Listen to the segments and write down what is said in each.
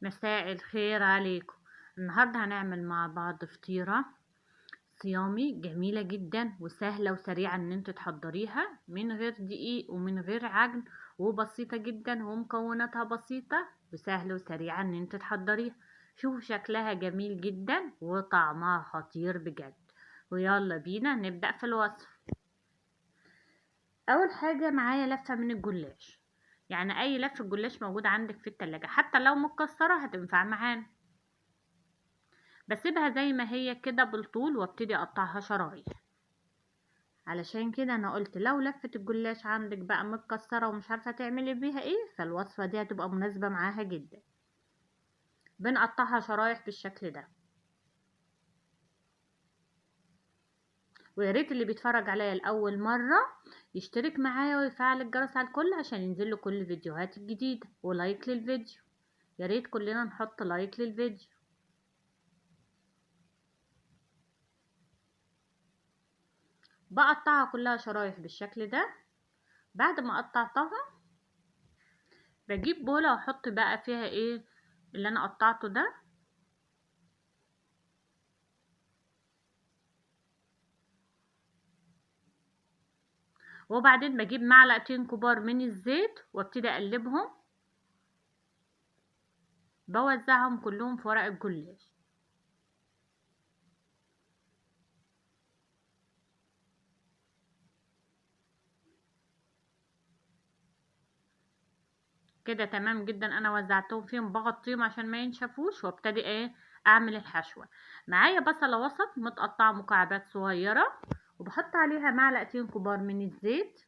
مساء الخير عليكم. النهاردة هنعمل مع بعض فطيرة صيامي جميلة جدا وسهلة وسريعة ان انت تحضريها من غير دقيق ومن غير عجن، وبسيطة جدا ومكوناتها بسيطة وسهلة وسريعة ان انت تحضريها. شوفوا شكلها جميل جدا وطعمها خطير بجد. ويلا بينا نبدأ في الوصف. اول حاجة معايا لفة من الجلاش، يعني اي لفة جلاش موجود عندك في التلاجة حتى لو متكسرة هتنفع معانا. بسيبها زي ما هي كده بالطول وابتدي اقطعها شرايح. علشان كده انا قلت لو لفة الجلاش عندك بقى متكسرة ومش عارفة تعملي بيها ايه، فالوصفة دي هتبقى مناسبة معاها جدا. بنقطعها شرايح بالشكل ده. وياريت اللي بيتفرج عليا لأول مرة يشترك معايا ويفعل الجرس على الكل عشان ينزله كل الفيديوهات الجديدة، ولايك للفيديو. ياريت كلنا نحط لايك للفيديو. بقطعها كلها شرايح بالشكل ده. بعد ما قطعتها بجيب بولة واحط بقى فيها ايه اللي انا قطعته ده. وبعدين بجيب معلقتين كبار من الزيت وابتدي اقلبهم. بوزعهم كلهم في ورق الجلاش. كده تمام جدا، انا وزعتهم فيهم بغطيهم عشان ما ينشفوش وابتدي ايه اعمل الحشوة. معايا بصلة وسط متقطعة مكعبات صغيرة، وبحط عليها معلقتين كبار من الزيت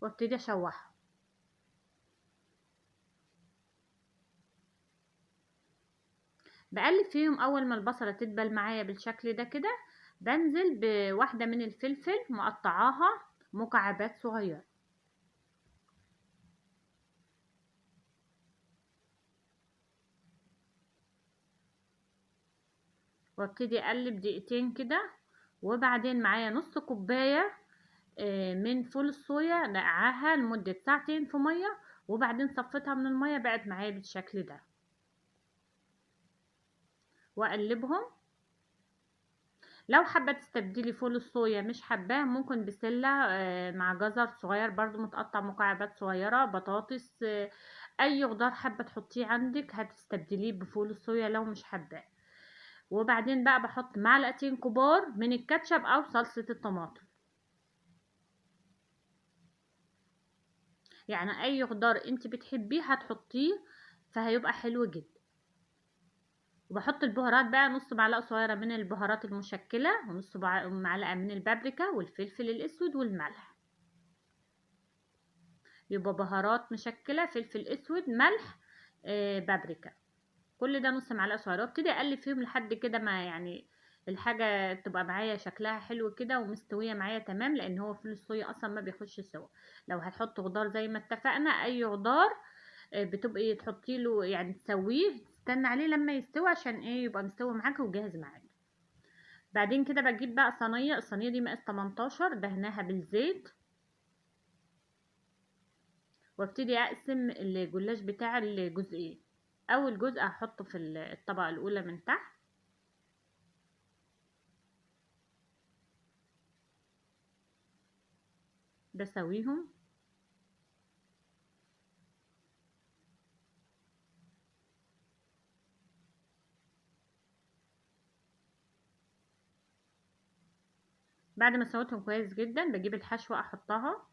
وابتدي اشوحها. بقلب فيهم اول ما البصلة تدبل معايا بالشكل ده كده. بنزل بواحدة من الفلفل مقطعاها مكعبات صغيرة. وابتدي اقلب دقيقتين كده. وبعدين معايا نص كوباية من فول الصويا نقعها لمدة ساعتين في مية، وبعدين صفيتها من المية بقت معايا بالشكل ده. واقلبهم. لو حابة تستبدلي فول الصويا مش حباه، ممكن بسلة مع جزر صغير برضو متقطع مكعبات صغيرة، بطاطس، اي خضار حابة تحطيه عندك هتستبدليه بفول الصويا لو مش حباه. وبعدين بقى بحط معلقتين كبار من الكاتشب او صلصة الطماطم، يعني اي خضار انت بتحبيه هتحطيه فهيبقى حلو جدا. وبحط البهارات بقى نص معلقة صغيرة من البهارات المشكلة، ونص معلقة من البابريكا والفلفل الاسود والملح. يبقى بهارات مشكلة، فلفل اسود، ملح، بابريكا. كل ده نص معلقة صغيرة، وابتدي اقلب فيهم لحد كده ما يعني الحاجة تبقى معايا شكلها حلو كده ومستوية معايا تمام، لان هو فول الصويا اصلا ما بيخش سوا. لو هتحط خضار زي ما اتفقنا اي خضار بتبقي تحطي له يعني تسويه، تستنى عليه لما يستوي عشان ايه يبقى مستوي معاكي وجاهز معاكي. بعدين كده بجيب بقى صينيه، الصينيه دي مقاس 18 دهناها بالزيت. وابتدي اقسم الجلاش بتاع الجزئين. اول جزء هحطه في الطبقه الاولى من تحت. بسويهم. بعد ما سويتهم كويس جدا بجيب الحشوه احطها.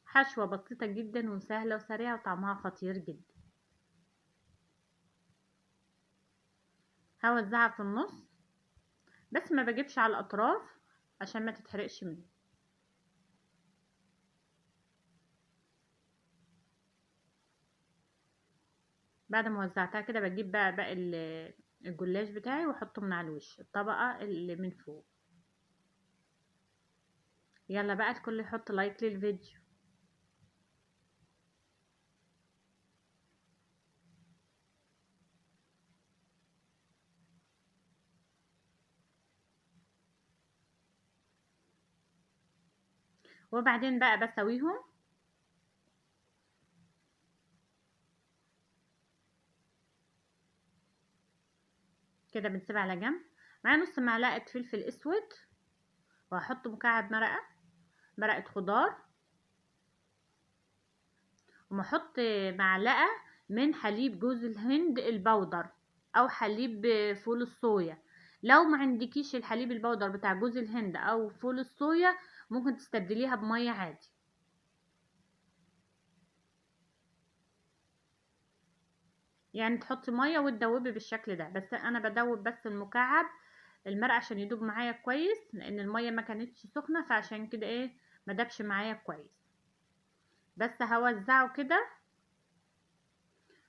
حشوه بسيطه جدا وسهله وسريعه وطعمها خطير جدا. هوزعها في النص، بس ما بجيبش على الاطراف عشان ما تتحرقش مني. بعد ما وزعتها كده بجيب بقى باقي الجلاش بتاعي واحطه من على الوش الطبقة اللي من فوق. يلا بقى الكل يحط لايك للفيديو. وبعدين بقى بسويهم كده، بنسيبها على جنب. معايا نص معلقة فلفل اسود، وهحط مكعب مرقة خضار، وهحط معلقة من حليب جوز الهند البودر او حليب فول الصويا. لو ما عندكيش الحليب البودر بتاع جوز الهند او فول الصويا، ممكن تستبدليها بمية عادي. يعني تحطي مية وتدوبي بالشكل ده، بس انا بدوب بس المكعب المرقة عشان يدوب معايا كويس، لان المية ما كانتش سخنة، فعشان كده ايه ما دابش معايا كويس. بس هوزعه كده،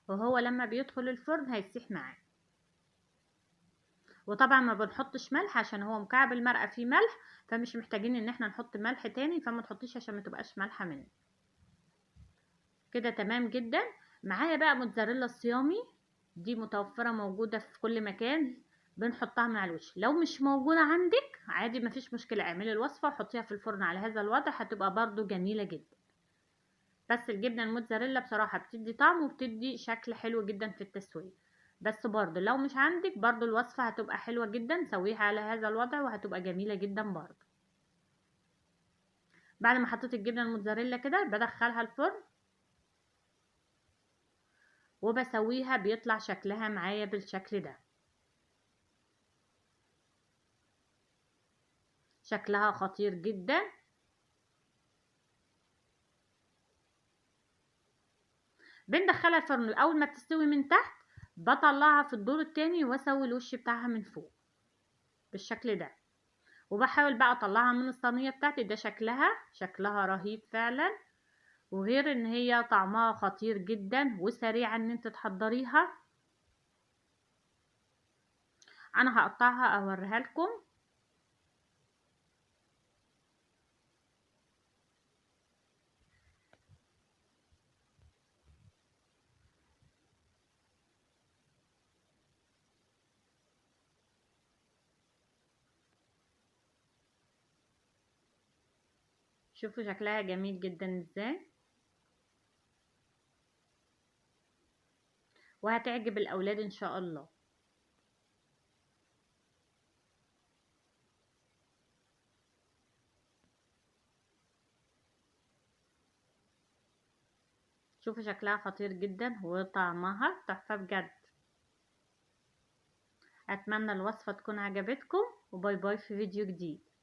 وهو لما بيدخل الفرن هيسيح معاه. وطبعا ما بنحطش ملح عشان هو مكعب المرقة فيه ملح، فمش محتاجين ان احنا نحط ملح تاني، فما تحطيش عشان ما تبقاش مالحة منه. كده تمام جدا. معايا بقى موتزاريلا الصيامي، دي متوفرة موجودة في كل مكان، بنحطها مع الوش. لو مش موجودة عندك عادي مفيش مشكلة، اعملي الوصفة وحطيها في الفرن على هذا الوضع، هتبقى برضو جميلة جدا. بس الجبنة الموتزاريلا بصراحة بتدي طعم وبتدي شكل حلو جدا في التسوية. بس برضو لو مش عندك برضو الوصفة هتبقى حلوة جدا، سويها على هذا الوضع وهتبقى جميلة جدا برضو. بعد ما حطيت الجبنة الموتزاريلا كده بدخلها الفرن وبسويها، بيطلع شكلها معايا بالشكل ده. شكلها خطير جدا. بندخلها الفرن، اول ما بتستوي من تحت بطلعها في الدور التاني واسوي الوش بتاعها من فوق بالشكل ده. وبحاول بقى اطلعها من الصينيه بتاعتي، ده شكلها رهيب فعلا، وغير ان هي طعمها خطير جدا وسريعه ان انت تحضريها. انا هقطعها اوريها لكم. شوفوا شكلها جميل جدا ازاي، وهتعجب الاولاد ان شاء الله. شوفوا شكلها خطير جدا وطعمها تحفه بجد. اتمنى الوصفه تكون عجبتكم، وباي باي في فيديو جديد.